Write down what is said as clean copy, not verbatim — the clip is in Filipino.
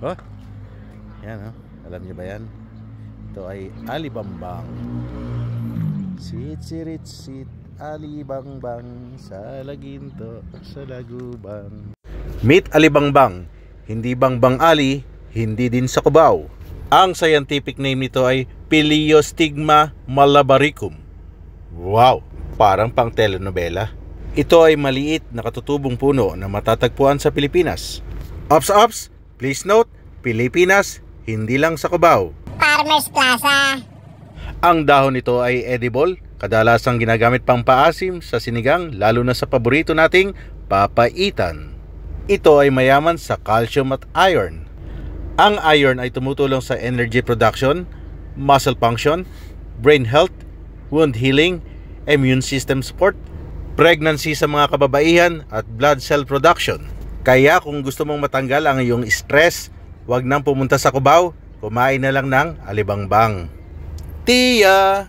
Oh, yan oh. Alam niyo ba yan? Ito ay alibambang. Sit, sirit, sit, alibangbang sa laginto, sa lagubang. Meet alibangbang. Hindi bangbang ali, hindi din sa Cubao. Ang scientific name nito ay Pleiostigma malabaricum. Wow, parang pang telenovela. Ito ay maliit na katutubong puno na matatagpuan sa Pilipinas. Ops, please note, Pilipinas, hindi lang sa Cubao. Farmers Plaza. Ang dahon nito ay edible, kadalasang ginagamit pang paasim sa sinigang, lalo na sa paborito nating papaitan. Ito ay mayaman sa calcium at iron. Ang iron ay tumutulong sa energy production, muscle function, brain health, wound healing, immune system support, pregnancy sa mga kababaihan at blood cell production. Kaya kung gusto mong matanggal ang iyong stress, huwag nang pumunta sa Cubao, kumain na lang ng alibangbang. Tia!